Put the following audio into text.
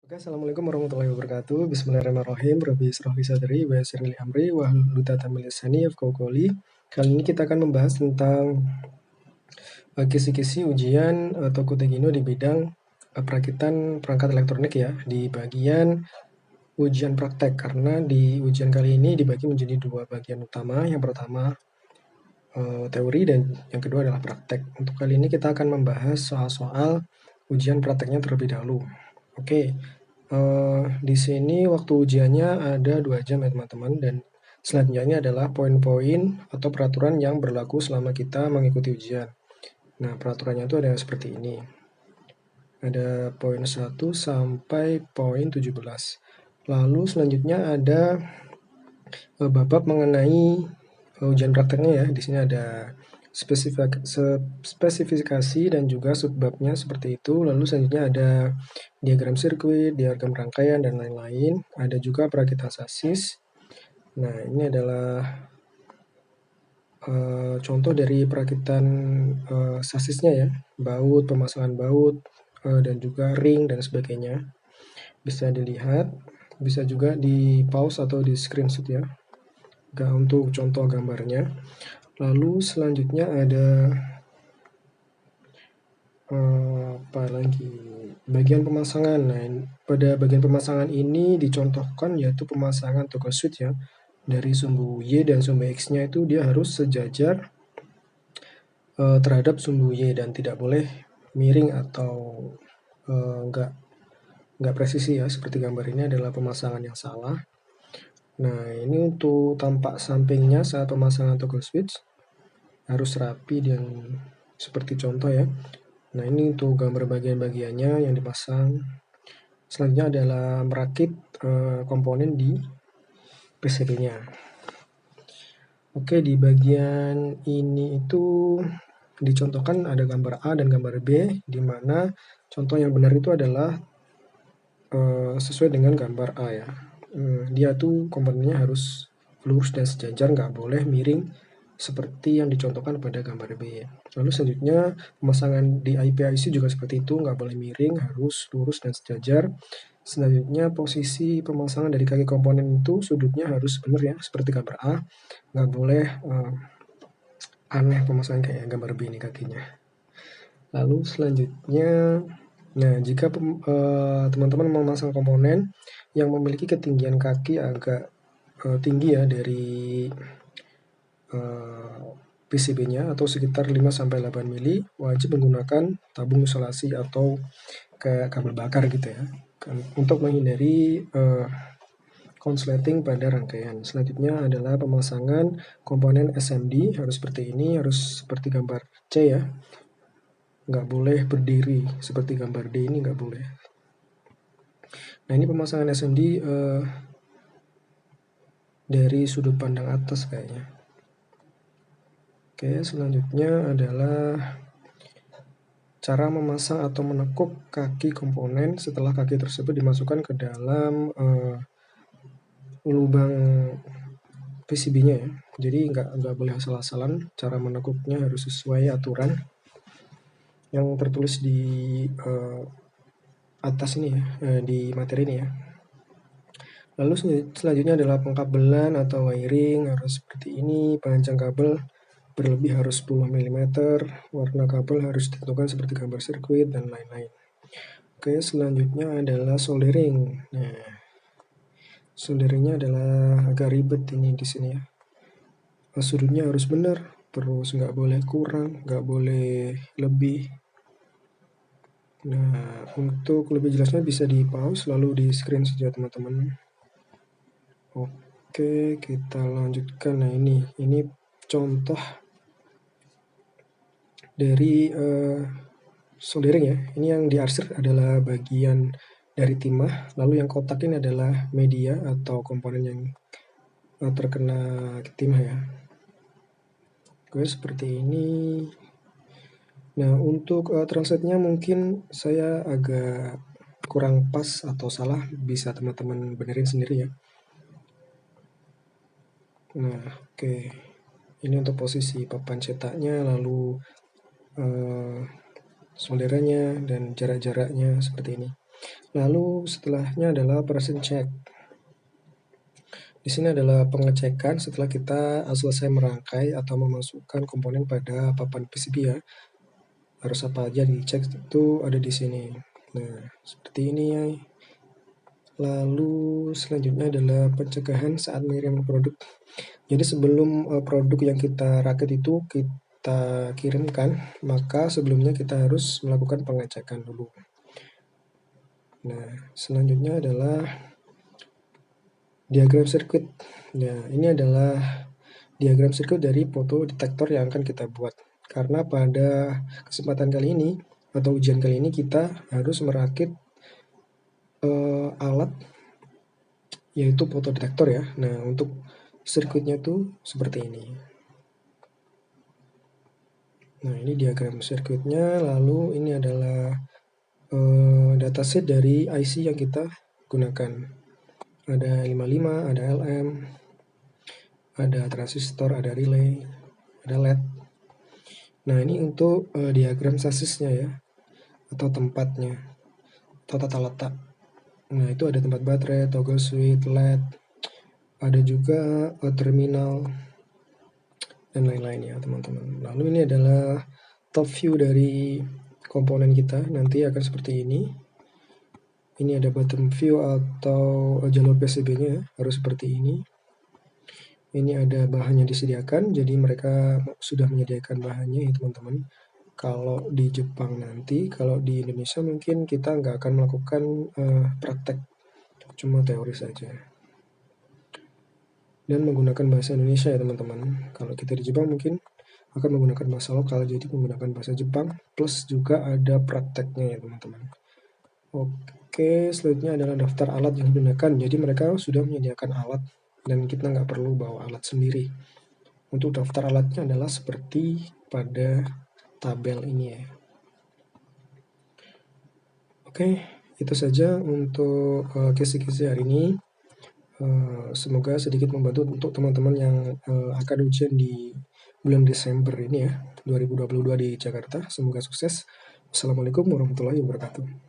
Oke, Assalamualaikum warahmatullahi wabarakatuh. Bismillahirrahmanirrahim. Rabbi israh li sadri wa yassir li amri wa hlul 'uqdatam min lisani yafqahu qawli. Kali ini kita akan membahas tentang kisi-kisi ujian atau kutegino di bidang perakitan perangkat elektronik ya, di bagian ujian praktek. Karena di ujian kali ini dibagi menjadi dua bagian utama. Yang pertama teori dan yang kedua adalah praktek. Untuk kali ini kita akan membahas soal-soal ujian prakteknya terlebih dahulu. Oke, di sini waktu ujiannya ada 2 jam ya teman-teman, dan selanjutnya adalah poin-poin atau peraturan yang berlaku selama kita mengikuti ujian. Nah, peraturannya itu ada seperti ini. Ada poin 1 sampai poin 17. Lalu selanjutnya ada bab mengenai ujian prakteknya ya. Di sini ada spesifikasi dan juga subbabnya seperti itu. Lalu selanjutnya ada diagram sirkuit, diagram rangkaian, dan lain-lain. Ada juga perakitan sasis. Nah, ini adalah contoh dari perakitan sasisnya ya. Baut, pemasangan baut, dan juga ring dan sebagainya. Bisa dilihat, bisa juga di pause atau di screenshot ya. Untuk contoh gambarnya. Lalu selanjutnya ada apa lagi? Bagian pemasangan. Nah, pada bagian pemasangan ini dicontohkan yaitu pemasangan toggle switch ya. Dari sumbu Y dan sumbu X-nya itu dia harus sejajar terhadap sumbu Y dan tidak boleh miring atau nggak presisi ya. Seperti gambar ini adalah pemasangan yang salah. Nah, ini untuk tampak sampingnya saat pemasangan toggle switch harus rapi dan seperti contoh ya. Nah, ini untuk gambar bagian-bagiannya yang dipasang. Selanjutnya adalah merakit komponen di PCB-nya. Oke, di bagian ini itu dicontohkan ada gambar A dan gambar B, di mana contoh yang benar itu adalah sesuai dengan gambar A ya. Dia tuh komponennya harus lurus dan sejajar, nggak boleh miring seperti yang dicontohkan pada gambar B. Lalu selanjutnya pemasangan di IC juga seperti itu, nggak boleh miring, harus lurus dan sejajar. Selanjutnya posisi pemasangan dari kaki komponen itu sudutnya harus benar ya, seperti gambar A, nggak boleh aneh pemasangan kayak gambar B ini kakinya. Lalu selanjutnya, nah jika teman-teman memasang komponen yang memiliki ketinggian kaki agak tinggi ya dari PCB-nya atau sekitar 5-8 mili, wajib menggunakan tabung isolasi atau kayak kabel bakar gitu ya, untuk menghindari konsleting pada rangkaian. Selanjutnya adalah pemasangan komponen SMD, harus seperti ini, harus seperti gambar C ya, nggak boleh berdiri seperti gambar D ini, nggak boleh. Nah, ini pemasangan SMD dari sudut pandang atas kayaknya. Oke, selanjutnya adalah cara memasang atau menekuk kaki komponen setelah kaki tersebut dimasukkan ke dalam lubang PCB-nya ya. Jadi nggak boleh asal-asalan, cara menekuknya harus sesuai aturan yang tertulis di atas ini ya, di materi ini ya. Lalu selanjutnya adalah pengkabelan atau wiring, harus seperti ini. Panjang kabel berlebih harus 10 mm, warna kabel harus ditentukan seperti gambar sirkuit dan lain-lain. Oke, selanjutnya adalah soldering. Nah, solderingnya adalah agak ribet ini di sini ya. Sudutnya harus benar, terus nggak boleh kurang, nggak boleh lebih. Nah, untuk lebih jelasnya bisa di pause lalu di screen saja teman-teman. Oke, kita lanjutkan. Nah, ini contoh dari soldering ya. Ini yang diarsir adalah bagian dari timah, lalu yang kotak ini adalah media atau komponen yang terkena timah ya. Oke, seperti ini. Nah, untuk translate-nya mungkin saya agak kurang pas atau salah, bisa teman-teman benerin sendiri ya. Nah, oke. Ini untuk posisi papan cetaknya, lalu solderannya dan jarak-jaraknya seperti ini. Lalu setelahnya adalah operation check. Di sini adalah pengecekan setelah kita selesai merangkai atau memasukkan komponen pada papan PCB ya. Harus apa aja dicek itu ada di sini. Nah, seperti ini ya. Lalu selanjutnya adalah pencegahan saat mengirim produk. Jadi sebelum produk yang kita rakit itu kita kirimkan, maka sebelumnya kita harus melakukan pengecekan dulu. Nah, selanjutnya adalah diagram sirkuit. Nah, ini adalah diagram sirkuit dari fotodetektor yang akan kita buat. Karena pada kesempatan kali ini atau ujian kali ini kita harus merakit alat yaitu fotodetektor ya. Nah, untuk sirkuitnya tuh seperti ini. Nah, ini diagram sirkuitnya, lalu ini adalah dataset dari IC yang kita gunakan. Ada 55, ada LM, ada transistor, ada relay, ada LED. Nah, ini untuk diagram sasisnya ya, atau tempatnya, atau tata letak. Nah, itu ada tempat baterai, toggle switch, LED, ada juga terminal, dan lain-lain ya teman-teman. Lalu ini adalah top view dari komponen kita, nanti akan seperti ini. Ini ada bottom view atau jalur PCB-nya harus seperti ini. Ini ada bahannya disediakan, jadi mereka sudah menyediakan bahannya ya teman-teman. Kalau di Jepang nanti, kalau di Indonesia mungkin kita nggak akan melakukan praktek, cuma teori saja. Dan menggunakan bahasa Indonesia ya teman-teman. Kalau kita di Jepang mungkin akan menggunakan bahasa lokal, jadi menggunakan bahasa Jepang, plus juga ada prakteknya ya teman-teman. Oke, selanjutnya adalah daftar alat yang digunakan. Jadi mereka sudah menyediakan alat, dan kita nggak perlu bawa alat sendiri. Untuk daftar alatnya adalah seperti pada tabel ini ya. Oke, itu saja untuk kisi-kisi hari ini. Semoga sedikit membantu untuk teman-teman yang akan ujian di bulan Desember ini ya, 2022 di Jakarta. Semoga sukses. Assalamualaikum warahmatullahi wabarakatuh.